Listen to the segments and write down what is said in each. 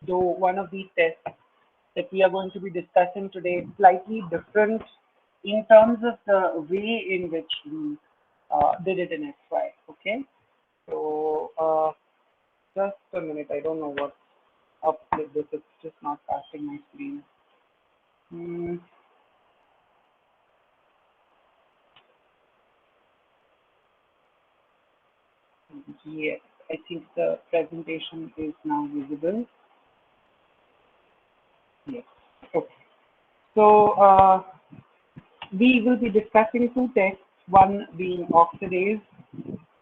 So one of these tests that we are going to be discussing today is slightly different in terms of the way in which we did it in SY. Okay, so just a minute. I don't know what's up with this. It's just not casting my screen. Hmm. Yes, I think the presentation is now visible. Yes. Okay. So we will be discussing two tests, one being oxidase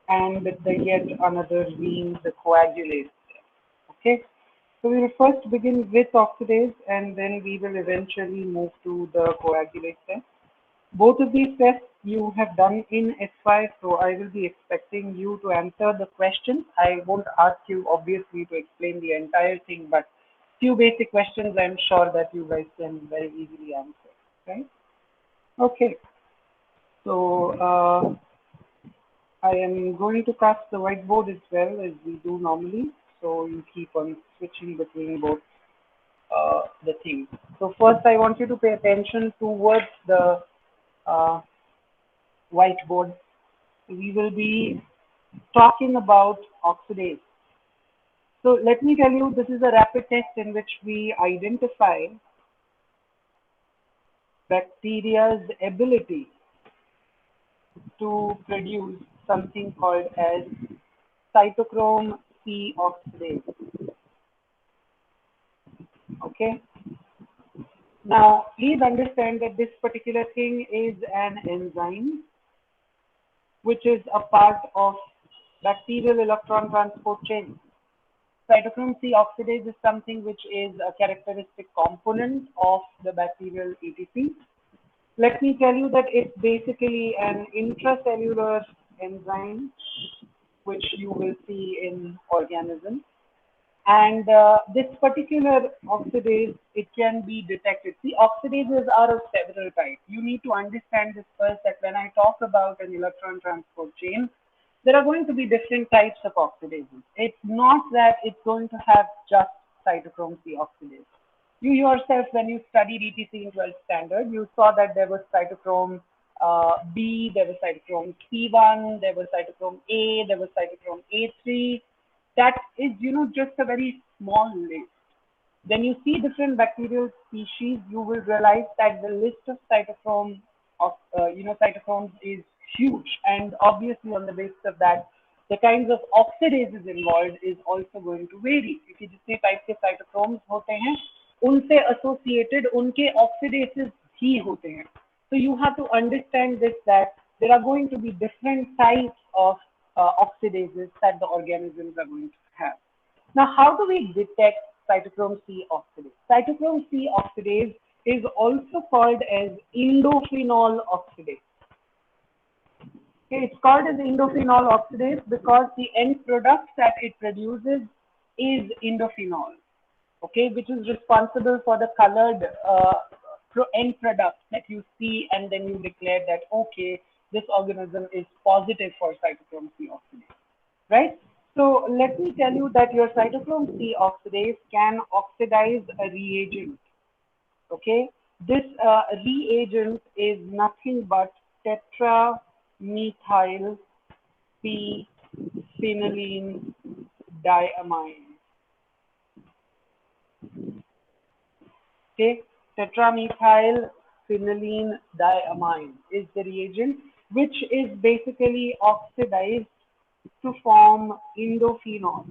and the yet another being the coagulase test. Okay. So we will first begin with oxidase and then we will eventually move to the coagulase test. Both of these tests you have done in S5, so I will be expecting you to answer the questions. I won't ask you obviously to explain the entire thing, but few basic questions I'm sure that you guys can very easily answer. Right? Okay. So I am going to cast the whiteboard as well as we do normally. So you keep on switching between both the things. So first I want you to pay attention towards the uh, whiteboard. We will be talking about oxidase. So let me tell you, this is a rapid test in which we identify bacteria's ability to produce something called as cytochrome C oxidase. Okay. Now, please understand that this particular thing is an enzyme, which is a part of bacterial electron transport chain. Cytochrome C oxidase is something which is a characteristic component of the bacterial ATP. Let me tell you that it's basically an intracellular enzyme which you will see in organisms. And this particular oxidase, it can be detected. See, oxidases are of several types. You need to understand this first, that when I talk about an electron transport chain, there are going to be different types of oxidases. It's not that it's going to have just cytochrome C oxidase. You yourself, when you studied ETC in 12th standard, you saw that there was cytochrome B, there was cytochrome C1, there was cytochrome A, there was cytochrome A3. That is, just a very small list. When you see different bacterial species, you will realize that the list of cytochromes is huge. And obviously, on the basis of that, the kinds of oxidases involved is also going to vary. क्योंकि जितने type के cytochromes होते हैं, उनसे associated उनके oxidases ही होते हैं. So you have to understand this, that there are going to be different types of oxidases that the organisms are going to have. Now, how do we detect cytochrome C oxidase? Cytochrome C oxidase is also called as indophenol oxidase. Okay, it's called as indophenol oxidase because the end product that it produces is indophenol, okay, which is responsible for the colored end product that you see, and then you declare that, okay, this organism is positive for cytochrome C oxidase, right? So let me tell you that your cytochrome C oxidase can oxidize a reagent, okay? This reagent is nothing but tetramethyl P phenylene diamine. Okay, tetramethyl phenylene diamine is the reagent which is basically oxidized to form indophenol.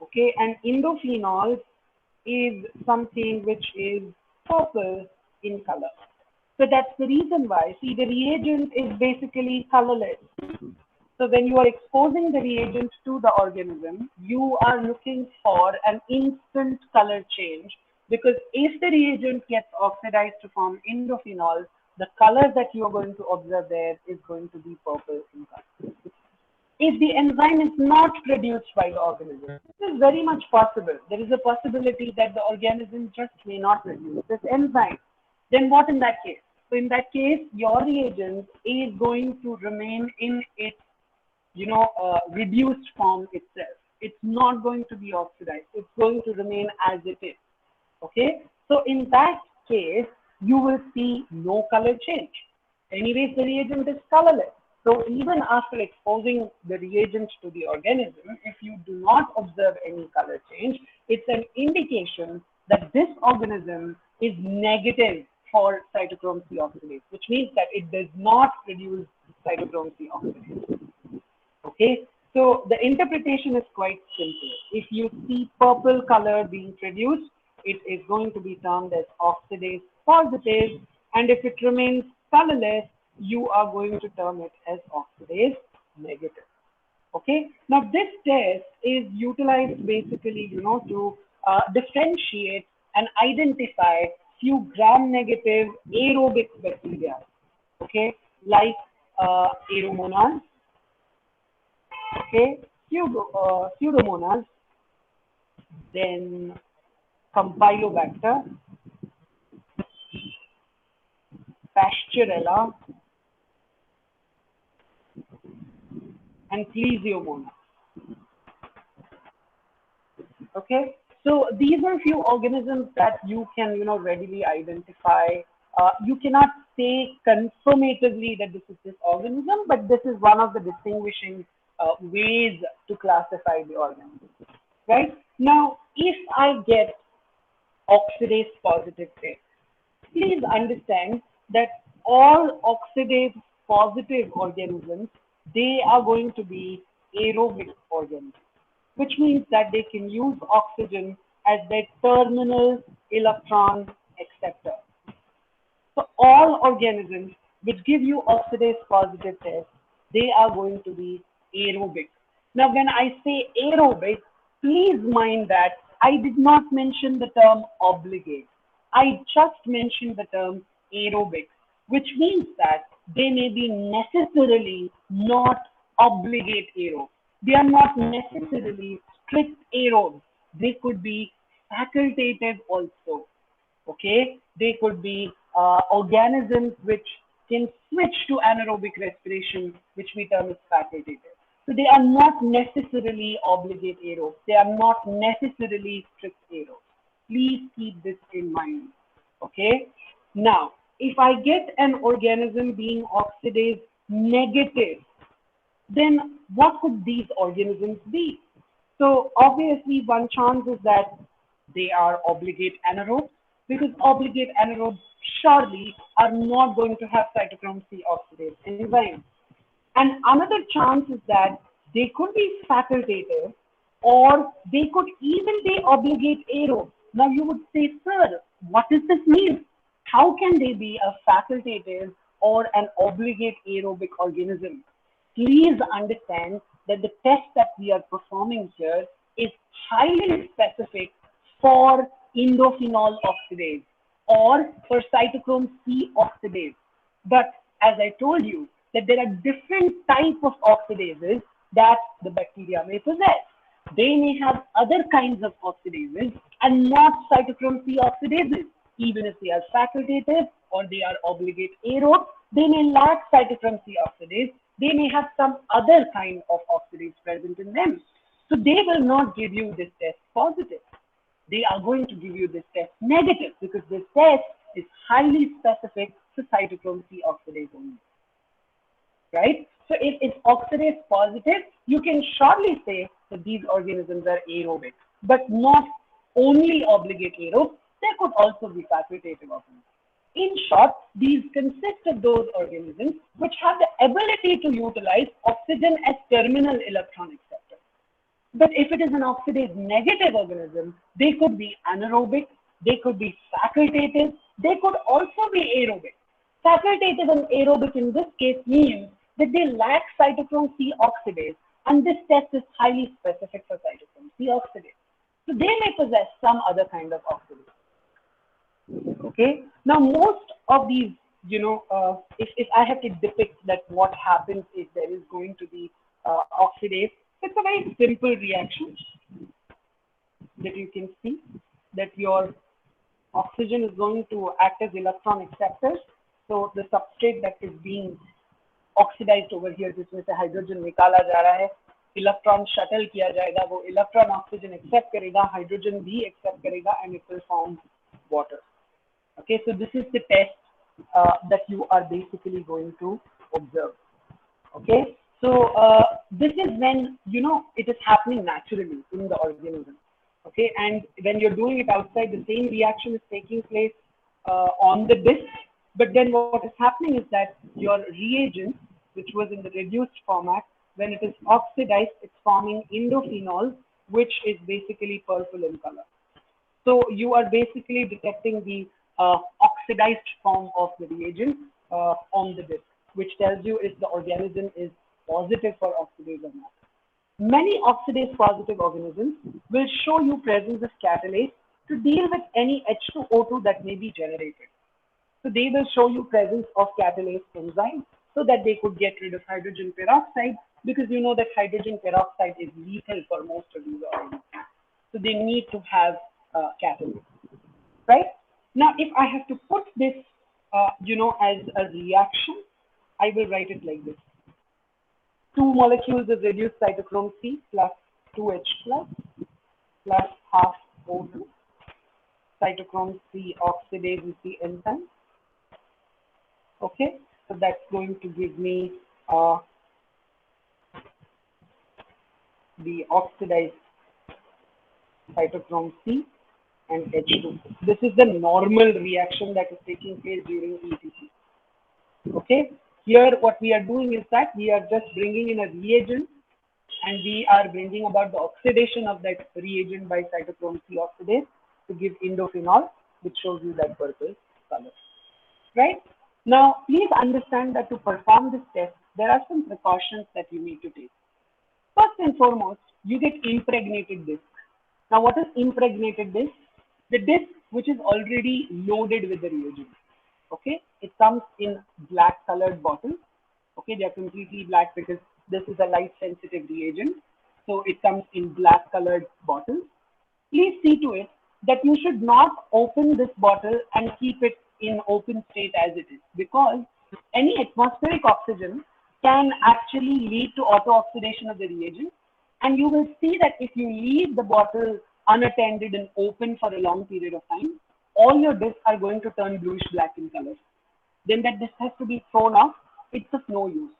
Okay, and indophenol is something which is purple in color. So that's the reason why. See, the reagent is basically colorless. So when you are exposing the reagent to the organism, you are looking for an instant color change, because if the reagent gets oxidized to form indophenol, the color that you are going to observe there is going to be purple in color. If the enzyme is not produced by the organism, this is very much possible. There is a possibility that the organism just may not produce this enzyme. Then what in that case? So in that case, your reagent is going to remain in its reduced form itself. It's not going to be oxidized. It's going to remain as it is. Okay, so in that case, you will see no color change. Anyways, the reagent is colorless. So even after exposing the reagent to the organism, if you do not observe any color change, it's an indication that this organism is negative for cytochrome C oxidase, which means that it does not produce cytochrome C oxidase. Okay, so the interpretation is quite simple. If you see purple color being produced, it is going to be termed as oxidase positive, and if it remains colorless, you are going to term it as oxidase negative. Okay, now this test is utilized basically, to differentiate and identify few gram-negative aerobic bacteria. Okay, like Aeromonas, okay, Pseudomonas, then Campylobacter, Pasteurella, and Plesiomonas. Okay, so these are few organisms that you can, readily identify. You cannot say confirmatively that this is this organism, but this is one of the distinguishing ways to classify the organism. Right? Now, if I get oxidase positive test, please understand that all oxidase positive organisms, they are going to be aerobic organisms, which means that they can use oxygen as their terminal electron acceptor. So all organisms which give you oxidase positive test, they are going to be aerobic. Now, when I say aerobic, please mind that I did not mention the term obligate. I just mentioned the term aerobic, which means that they may be necessarily not obligate aerobes. They are not necessarily strict aerobes. They could be facultative also. Okay, they could be organisms which can switch to anaerobic respiration, which we term as facultative. So they are not necessarily obligate aerobes. They are not necessarily strict aerobes. Please keep this in mind. Okay. Now, if I get an organism being oxidase negative, then what could these organisms be? So obviously, one chance is that they are obligate anaerobes, because obligate anaerobes surely are not going to have cytochrome C oxidase enzyme. And another chance is that they could be facultative, or they could even be obligate aerobes. Now you would say, sir, what does this mean? How can they be a facultative or an obligate aerobic organism? Please understand that the test that we are performing here is highly specific for indophenol oxidase or for cytochrome C oxidase. But as I told you, that there are different types of oxidases that the bacteria may possess. They may have other kinds of oxidases and not cytochrome C oxidases. Even if they are facultative or they are obligate aerobes, they may lack cytochrome C oxidase. They may have some other kind of oxidase present in them. So they will not give you this test positive. They are going to give you this test negative, because this test is highly specific to cytochrome C oxidase only. Right? So if it's oxidase positive, you can surely say that these organisms are aerobic, but not only obligate aerobes. They could also be facultative organisms. In short, these consist of those organisms which have the ability to utilize oxygen as terminal electron acceptor. But if it is an oxidase negative organism, they could be anaerobic, they could be facultative, they could also be aerobic. Facultative and aerobic in this case means that they lack cytochrome C oxidase, and this test is highly specific for cytochrome C oxidase. So they may possess some other kind of oxidase. Okay. Now, most of these, if I have to depict that what happens if there is going to be oxidase, it's a very simple reaction that you can see that your oxygen is going to act as electron acceptors. So the substrate that is being oxidized over here, जिसमें से hydrogen निकाला जा रहा है, electron shuttle किया जाएगा, वो electron oxygen accept करेगा, हाइड्रोजन भी एक्सेप्ट करेगा, and it will form water. Okay, so this is the test that you are basically going to observe. Okay, so this is when it is happening naturally in the organism. Okay, and when you're doing it outside, the same reaction is taking place on the disk. But then what is happening is that your reagent, which was in the reduced format, when it is oxidized, it's forming indophenol, which is basically purple in color. So you are basically detecting the oxidized form of the reagent on the disk, which tells you if the organism is positive for oxidase or not. Many oxidase positive organisms will show you presence of catalase to deal with any H2O2 that may be generated. So they will show you presence of catalase enzyme so that they could get rid of hydrogen peroxide, because you know that hydrogen peroxide is lethal for most of these organisms. So they need to have catalase, right? Now, if I have to put this, as a reaction, I will write it like this. 2 molecules of reduced cytochrome C plus 2H plus half O2. Cytochrome C oxidase is the enzyme. Okay, so that's going to give me the oxidized cytochrome C and H2. This is the normal reaction that is taking place during ETC. Okay, here what we are doing is that we are just bringing in a reagent, and we are bringing about the oxidation of that reagent by cytochrome C oxidase to give indophenol, which shows you that purple color. Right? Now, please understand that to perform this test, there are some precautions that you need to take. First and foremost, you get impregnated disk. Now, what is impregnated disk? The disk which is already loaded with the reagent. Okay, it comes in black colored bottles. Okay, they are completely black because this is a light sensitive reagent. So it comes in black colored bottles. Please see to it that you should not open this bottle and keep it in open state as it is, because any atmospheric oxygen can actually lead to auto-oxidation of the reagent. And you will see that if you leave the bottle unattended and open for a long period of time, all your discs are going to turn bluish black in color. Then that disc has to be thrown off. It's of no use.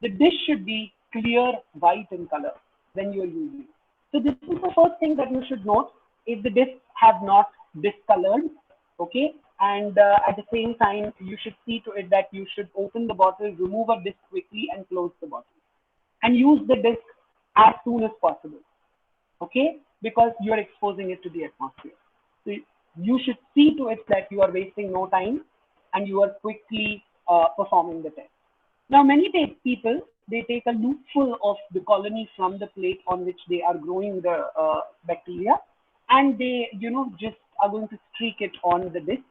The dish should be clear white in color when you are using. So this is the first thing that you should note. If the discs have not discolored, okay, and at the same time, you should see to it that you should open the bottle, remove a disc quickly, and close the bottle, and use the disc as soon as possible, okay, because you are exposing it to the atmosphere. So you should see to it that you are wasting no time and you are quickly performing the test. Now, many people, they take a loopful of the colony from the plate on which they are growing the bacteria, and they, just are going to streak it on the disc,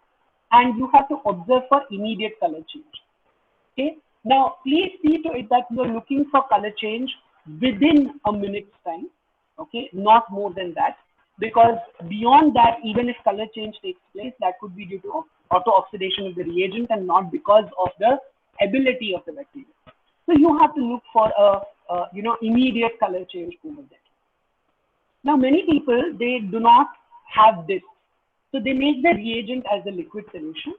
and you have to observe for immediate color change. Okay. Now, please see to it that you are looking for color change within a minute's time. Okay, not more than that, because beyond that, even if color change takes place, that could be due to auto-oxidation of the reagent and not because of the ability of the bacteria. So you have to look for a immediate color change over there. Now, many people, they do not have this. So they make the reagent as a liquid solution.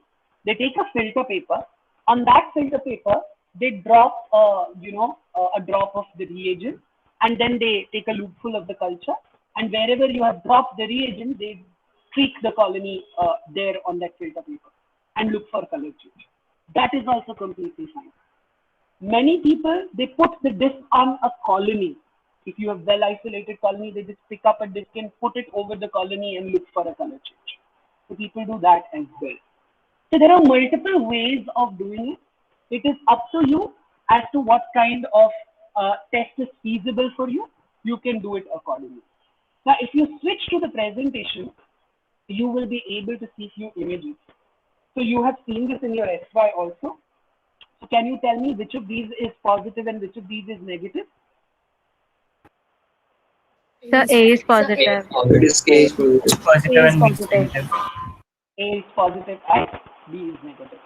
They take a filter paper. On that filter paper, they drop, a drop of the reagent, and then they take a loopful of the culture. And wherever you have dropped the reagent, they streak the colony there on that filter paper and look for color change. That is also completely fine. Many people, they put the disc on a colony. If you have well-isolated colony, they just pick up a disc and put it over the colony and look for a color change. So people do that as well. So there are multiple ways of doing it. It is up to you as to what kind of test is feasible for you. You can do it accordingly. Now, if you switch to the presentation, you will be able to see few images. So you have seen this in your SY also. So can you tell me which of these is positive and which of these is negative? The A is positive. It is case positive A is and B is positive. negative. A is positive and B is negative,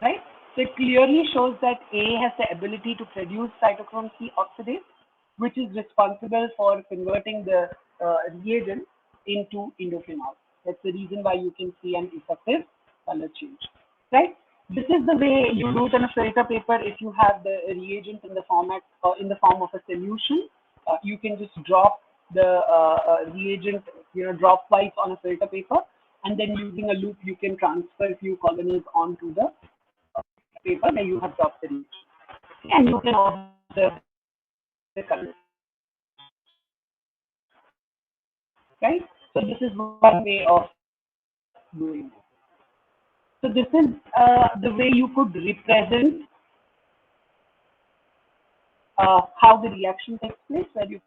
right? So it clearly shows that A has the ability to produce cytochrome C oxidase, which is responsible for converting the reagent into indophenol. That's the reason why you can see an effective color change, right? This is the way you do it on a filter paper. If you have the reagent in the format in the form of a solution, you can just drop the reagent, drop-wise on a filter paper, and then using a loop, you can transfer a few colonies onto the paper where you have dropped the reagent, and you can observe the color. Right? So this is one way of doing it. So this is the way you could represent how the reaction takes place, where you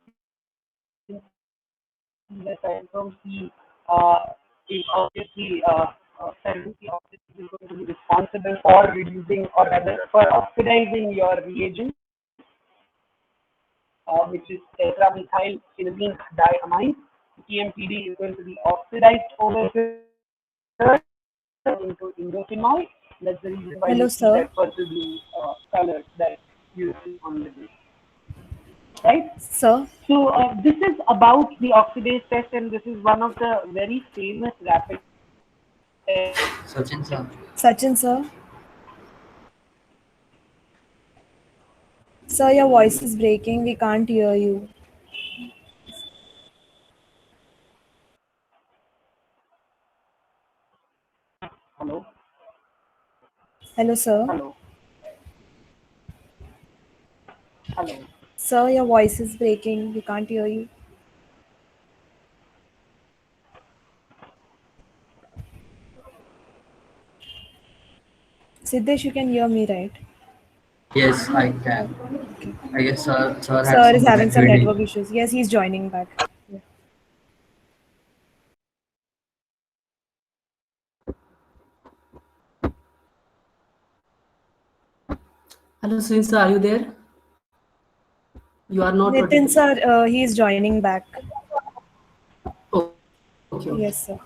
can see the cytochrome C is obviously obviously is going to be responsible for reducing or rather for oxidizing your reagent, which is tetramethylphenylene diamine. TMPD is going to be oxidized over here into indophenol. That's the reason why Hello, you see sir. that purple blue color that you see on the disc. Right? Sir, So this is about the oxidase test, and this is one of the very famous rapid tests. Sachin sir. Sachin, sir. Sir, your voice is breaking. We can't hear you. Hello, Hello, sir. hello, hello. Sir, your voice is breaking. We can't hear you. Siddesh, you can hear me, right? Yes, I can. Okay. I guess sir had Sir is some having some connectivity. network issues. Yes, he's joining back. Yeah. Hello, Srinsa, are you there? You are not Nitin, audible. sir, he is joining back. Okay, okay. Yes, sir.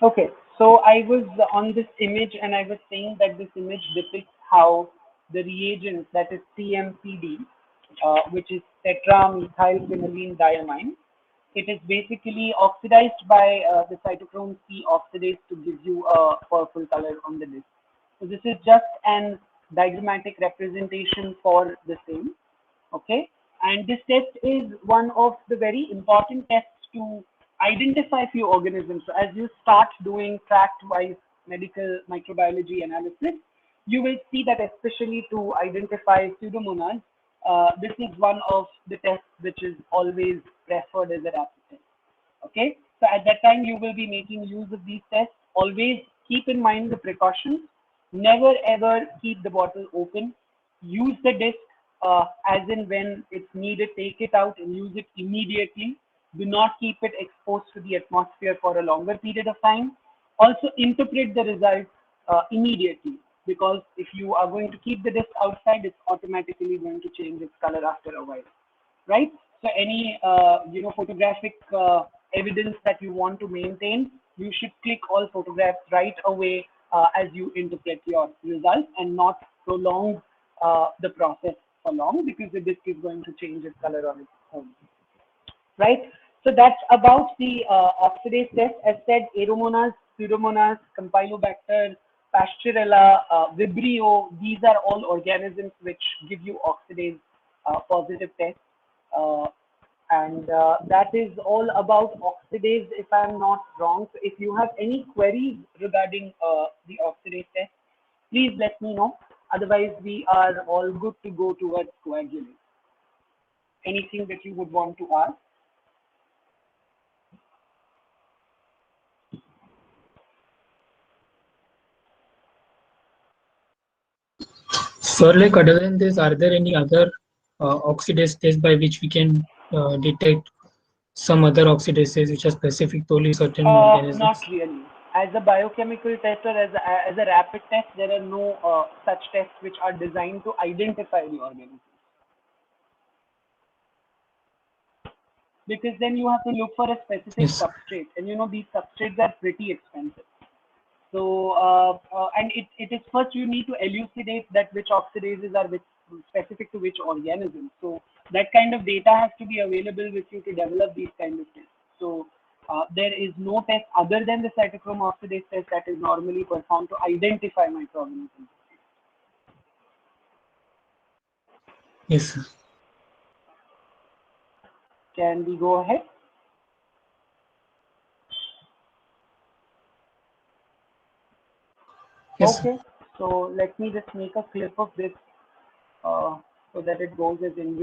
Okay, so I was on this image and I was saying that this image depicts how the reagent, that is TMPD, which is tetramethylphenylene diamine, it is basically oxidized by the cytochrome C oxidase to give you a purple color on the disc. So this is just an diagrammatic representation for the same. Okay, and this test is one of the very important tests to identify few organisms. So as you start doing tract-wise medical microbiology analysis, you will see that especially to identify Pseudomonas, this is one of the tests which is always preferred as a rapid test. Okay, so at that time you will be making use of these tests. Always keep in mind the precautions. Never ever keep the bottle open. Use the disc as in when it's needed, take it out and use it immediately. Do not keep it exposed to the atmosphere for a longer period of time. Also interpret the results immediately, because if you are going to keep the disc outside, it's automatically going to change its color after a while, right? So any photographic evidence that you want to maintain, you should click all photographs right away as you interpret your results, and not prolong the process for long, because the disc is going to change its color on its own, right? So that's about the oxidase test. As said, Aeromonas, Pseudomonas, Campylobacter, Pasteurella, Vibrio, these are all organisms which give you oxidase positive tests. And that is all about oxidase, if I'm not wrong. So if you have any queries regarding the oxidase test, please let me know. Otherwise, we are all good to go towards coagulase. Anything that you would want to ask? Sir, like other than this, are there any other oxidase tests by which we can detect some other oxidases which are specific to only certain organisms? Not really. As a biochemical test or as a rapid test, there are no such tests which are designed to identify the organism. Because then you have to look for a specific Yes. substrate, and these substrates are pretty expensive. So and it is first you need to elucidate that which oxidases are specific to which organism. So that kind of data has to be available with you to develop these kind of tests. So there is no test other than the cytochrome oxidase test that is normally performed to identify microorganisms. Yes, sir. Can we go ahead? Yes, sir. Okay, so let me just make a clip of this so that it goes as in